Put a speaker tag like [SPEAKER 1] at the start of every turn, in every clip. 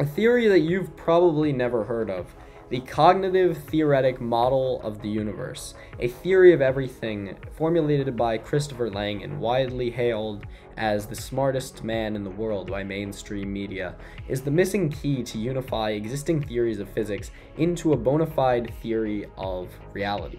[SPEAKER 1] A theory that you've probably never heard of, the cognitive theoretic model of the universe, a theory of everything formulated by Christopher Langan, widely hailed as the smartest man in the world by mainstream media, is the missing key to unify existing theories of physics into a bona fide theory of reality.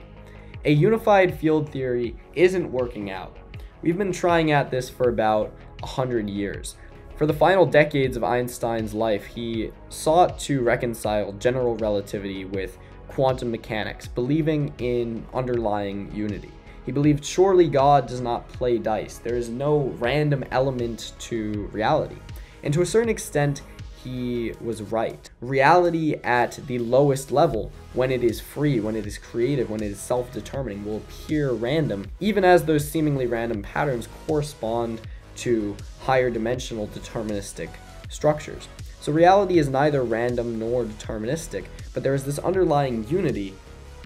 [SPEAKER 1] A unified field theory isn't working out. We've been trying at this for about 100 years. For the final decades of Einstein's life, he sought to reconcile general relativity with quantum mechanics, believing in underlying unity. He believed surely God does not play dice. There is no random element to reality. And to a certain extent, he was right. Reality at the lowest level, when it is free, when it is creative, when it is self-determining, will appear random, even as those seemingly random patterns correspond to higher dimensional deterministic structures. So reality is neither random nor deterministic, but there is this underlying unity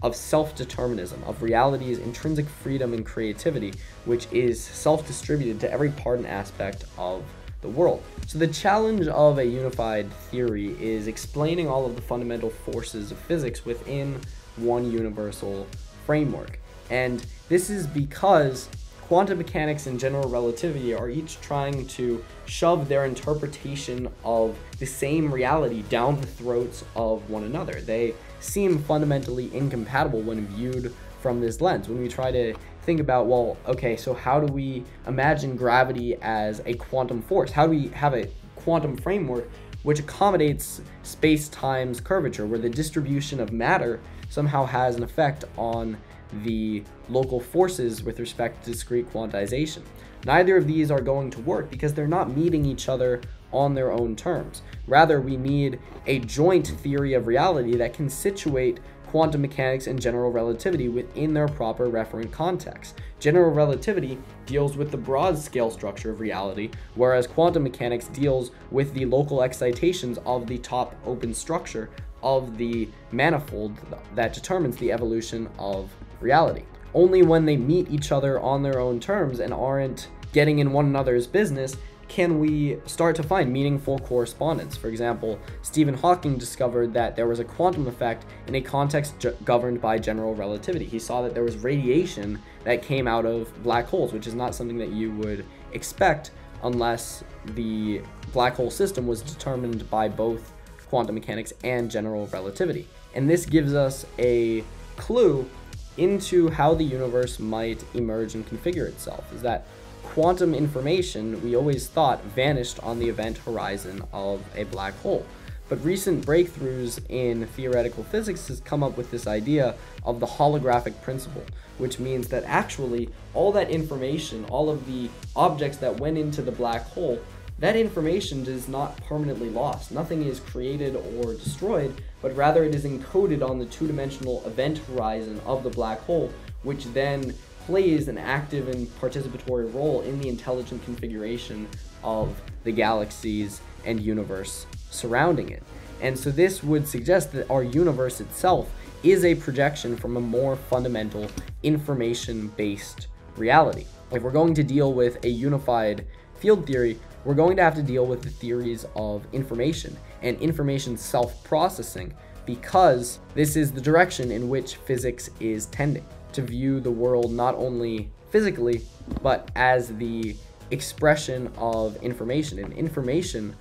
[SPEAKER 1] of self-determinism, of reality's intrinsic freedom and creativity, which is self-distributed to every part and aspect of the world. So the challenge of a unified theory is explaining all of the fundamental forces of physics within one universal framework. And this is because quantum mechanics and general relativity are each trying to shove their interpretation of the same reality down the throats of one another. They seem fundamentally incompatible when viewed from this lens. When we try to think about, well, okay, so how do we imagine gravity as a quantum force? How do we have a quantum framework which accommodates space-time's curvature, where the distribution of matter somehow has an effect on the local forces with respect to discrete quantization? Neither of these are going to work because they're not meeting each other on their own terms. Rather, we need a joint theory of reality that can situate quantum mechanics and general relativity within their proper referent context. General relativity deals with the broad scale structure of reality, whereas quantum mechanics deals with the local excitations of the top open structure of the manifold that determines the evolution of reality. Only when they meet each other on their own terms and aren't getting in one another's business can we start to find meaningful correspondence. For example, Stephen Hawking discovered that there was a quantum effect in a context governed by general relativity. He saw that there was radiation that came out of black holes, which is not something that you would expect unless the black hole system was determined by both quantum mechanics and general relativity. And this gives us a clue into how the universe might emerge and configure itself, is that quantum information, we always thought, vanished on the event horizon of a black hole. But recent breakthroughs in theoretical physics has come up with this idea of the holographic principle, which means that actually all that information, all of the objects that went into the black hole, that information is not permanently lost. Nothing is created or destroyed, but rather it is encoded on the two-dimensional event horizon of the black hole, which then plays an active and participatory role in the intelligent configuration of the galaxies and universe surrounding it. And so this would suggest that our universe itself is a projection from a more fundamental information-based reality. If we're going to deal with a unified field theory, we're going to have to deal with the theories of information and information self-processing, because this is the direction in which physics is tending, to view the world not only physically, but as the expression of information. And information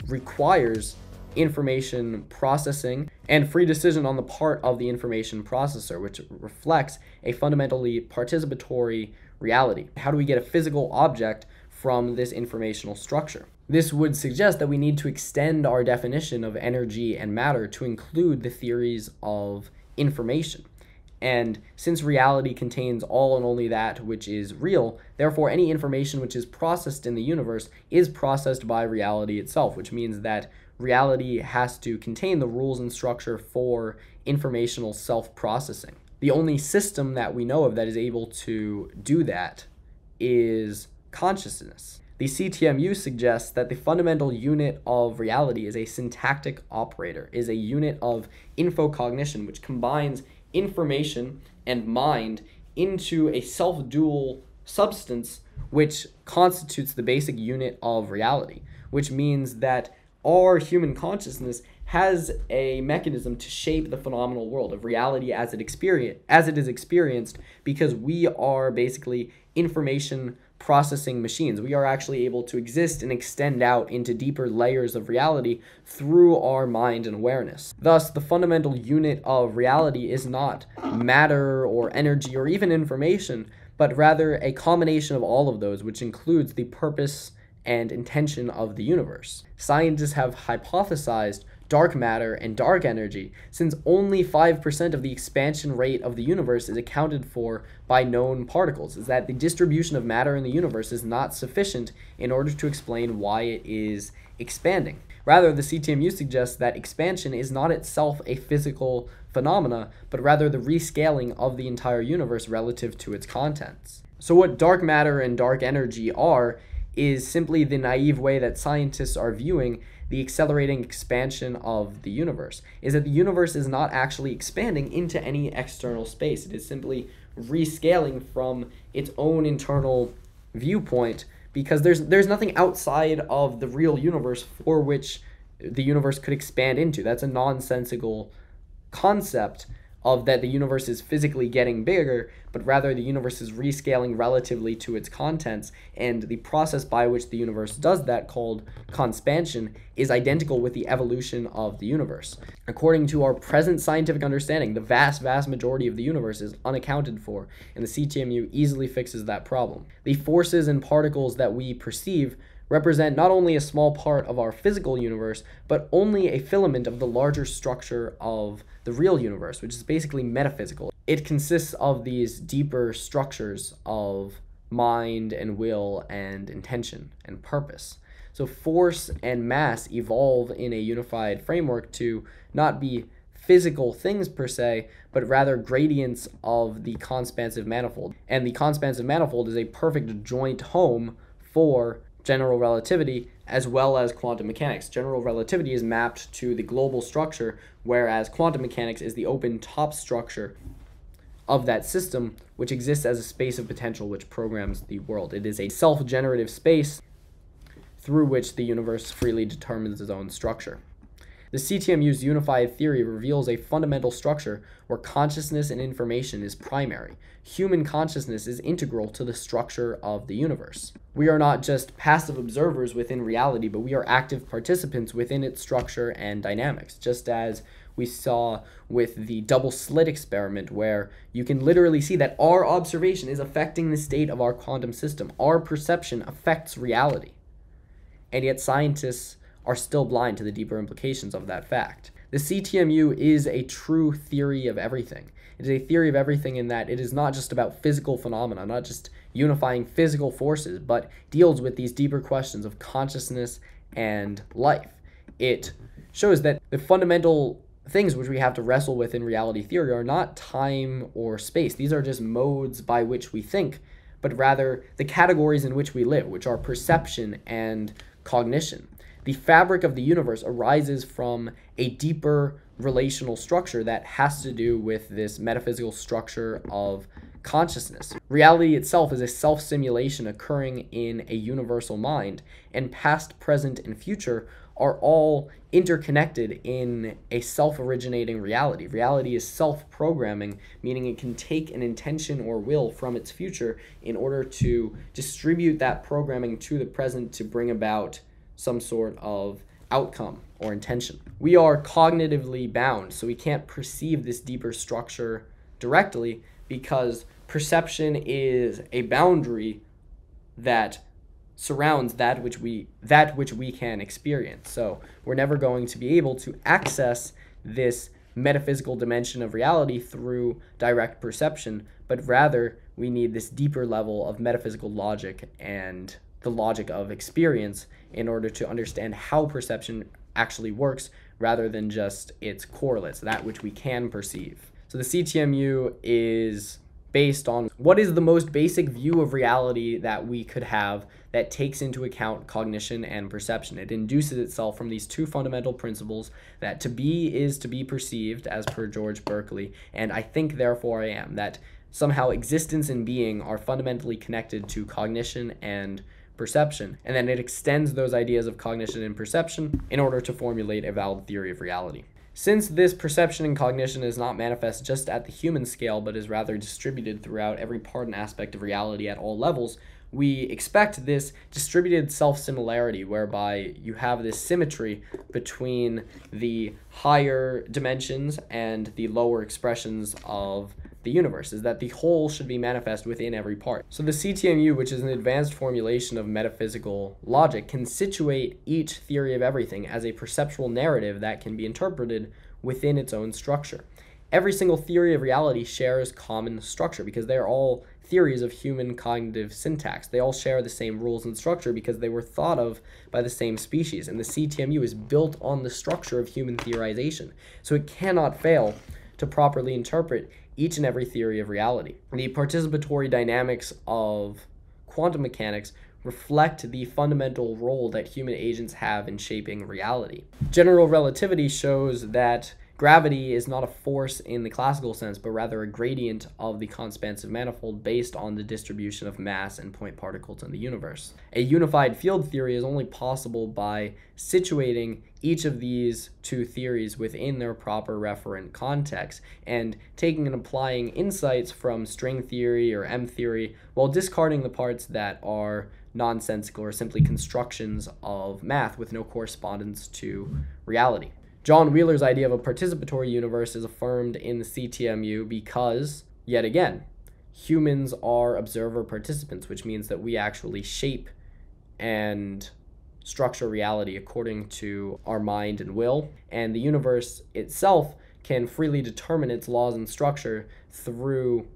[SPEAKER 1] requires information processing and free decision on the part of the information processor, which reflects a fundamentally participatory reality. How do we get a physical object from this informational structure? This would suggest that we need to extend our definition of energy and matter to include the theories of information. And since reality contains all and only that which is real, therefore any information which is processed in the universe is processed by reality itself, which means that reality has to contain the rules and structure for informational self-processing. The only system that we know of that is able to do that is consciousness. The CTMU suggests that the fundamental unit of reality is a syntactic operator, is a unit of infocognition, which combines information and mind into a self-dual substance which constitutes the basic unit of reality, which means that our human consciousness has a mechanism to shape the phenomenal world of reality as it is experienced, because we are basically information processing machines. We are actually able to exist and extend out into deeper layers of reality through our mind and awareness. Thus, the fundamental unit of reality is not matter or energy or even information, but rather a combination of all of those, which includes the purpose and intention of the universe. Scientists have hypothesized dark matter and dark energy, since only 5% of the expansion rate of the universe is accounted for by known particles, is that the distribution of matter in the universe is not sufficient in order to explain why it is expanding. Rather, the CTMU suggests that expansion is not itself a physical phenomena, but rather the rescaling of the entire universe relative to its contents. So what dark matter and dark energy are is simply the naive way that scientists are viewing the accelerating expansion of the universe, is that the universe is not actually expanding into any external space. It is simply rescaling from its own internal viewpoint, because there's nothing outside of the real universe for which the universe could expand into. That's a nonsensical concept of that the universe is physically getting bigger, but rather the universe is rescaling relatively to its contents, and the process by which the universe does that, called conspansion, is identical with the evolution of the universe. According to our present scientific understanding, the vast majority of the universe is unaccounted for, and the CTMU easily fixes that problem. The forces and particles that we perceive represent not only a small part of our physical universe, but only a filament of the larger structure of the real universe, which is basically metaphysical. It consists of these deeper structures of mind and will and intention and purpose. So force and mass evolve in a unified framework to not be physical things per se, but rather gradients of the conspansive manifold. And the conspansive manifold is a perfect joint home for general relativity as well as quantum mechanics. General relativity is mapped to the global structure, whereas quantum mechanics is the open top structure of that system, which exists as a space of potential which programs the world. It is a self-generative space through which the universe freely determines its own structure. The CTMU's unified theory reveals a fundamental structure where consciousness and information is primary. Human consciousness is integral to the structure of the universe. We are not just passive observers within reality, but we are active participants within its structure and dynamics, just as we saw with the double slit experiment, where you can literally see that our observation is affecting the state of our quantum system. Our perception affects reality. And yet scientists are still blind to the deeper implications of that fact. The CTMU is a true theory of everything. It is a theory of everything in that it is not just about physical phenomena, not just unifying physical forces, but deals with these deeper questions of consciousness and life. It shows that the fundamental things which we have to wrestle with in reality theory are not time or space. These are just modes by which we think, but rather the categories in which we live, which are perception and cognition. The fabric of the universe arises from a deeper relational structure that has to do with this metaphysical structure of consciousness. Reality itself is a self-simulation occurring in a universal mind, and past, present, and future are all interconnected in a self-originating reality. Reality is self-programming, meaning it can take an intention or will from its future in order to distribute that programming to the present to bring about some sort of outcome or intention. We are cognitively bound, so we can't perceive this deeper structure directly, because perception is a boundary that surrounds that which we can experience. So we're never going to be able to access this metaphysical dimension of reality through direct perception, but rather we need this deeper level of metaphysical logic and the logic of experience in order to understand how perception actually works, rather than just its correlates, that which we can perceive. So the CTMU is based on what is the most basic view of reality that we could have that takes into account cognition and perception. It induces itself from these two fundamental principles, that to be is to be perceived, as per George Berkeley, and I think therefore I am, that somehow existence and being are fundamentally connected to cognition and perception, and then it extends those ideas of cognition and perception in order to formulate a valid theory of reality. Since this perception and cognition is not manifest just at the human scale, but is rather distributed throughout every part and aspect of reality at all levels, we expect this distributed self-similarity whereby you have this symmetry between the higher dimensions and the lower expressions of the universe, is that the whole should be manifest within every part. So the CTMU, which is an advanced formulation of metaphysical logic, can situate each theory of everything as a perceptual narrative that can be interpreted within its own structure. Every single theory of reality shares common structure because they are all theories of human cognitive syntax. They all share the same rules and structure because they were thought of by the same species, and the CTMU is built on the structure of human theorization. So it cannot fail to properly interpret each and every theory of reality. The participatory dynamics of quantum mechanics reflect the fundamental role that human agents have in shaping reality. General relativity shows that gravity is not a force in the classical sense, but rather a gradient of the conexpansive manifold based on the distribution of mass and point particles in the universe. A unified field theory is only possible by situating each of these two theories within their proper referent context and taking and applying insights from string theory or M theory while discarding the parts that are nonsensical or simply constructions of math with no correspondence to reality. John Wheeler's idea of a participatory universe is affirmed in the CTMU because, yet again, humans are observer participants, which means that we actually shape and structure reality according to our mind and will, and the universe itself can freely determine its laws and structure through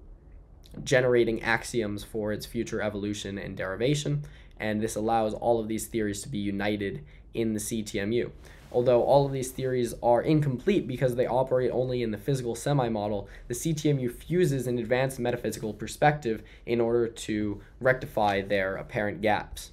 [SPEAKER 1] generating axioms for its future evolution and derivation, and this allows all of these theories to be united in the CTMU. Although all of these theories are incomplete because they operate only in the physical semi-model, the CTMU fuses an advanced metaphysical perspective in order to rectify their apparent gaps.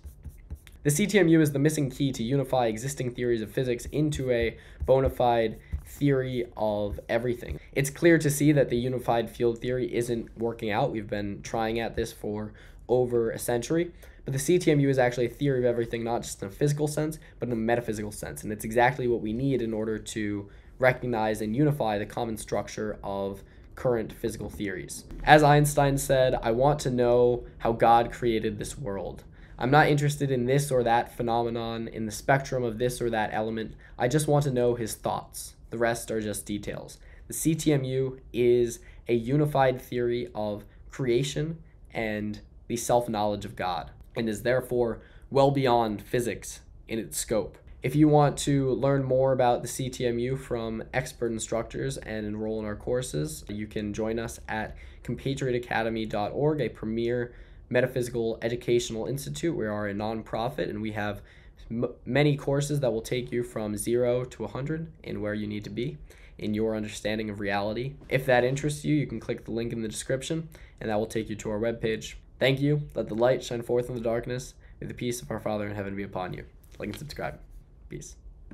[SPEAKER 1] The CTMU is the missing key to unify existing theories of physics into a bona fide theory of everything. It's clear to see that the unified field theory isn't working out. We've been trying at this for over a century. But the CTMU is actually a theory of everything, not just in a physical sense, but in a metaphysical sense. And it's exactly what we need in order to recognize and unify the common structure of current physical theories. As Einstein said, I want to know how God created this world. I'm not interested in this or that phenomenon, in the spectrum of this or that element. I just want to know his thoughts. The rest are just details. The CTMU is a unified theory of creation and the self-knowledge of God, and is therefore well beyond physics in its scope. If you want to learn more about the CTMU from expert instructors and enroll in our courses, you can join us at compatriotacademy.org, a premier metaphysical educational institute. We are a nonprofit, and we have many courses that will take you from 0 to 100 in where you need to be in your understanding of reality. If that interests you, you can click the link in the description, and that will take you to our webpage. Thank you. Let the light shine forth in the darkness. May the peace of our Father in heaven be upon you. Like and subscribe. Peace.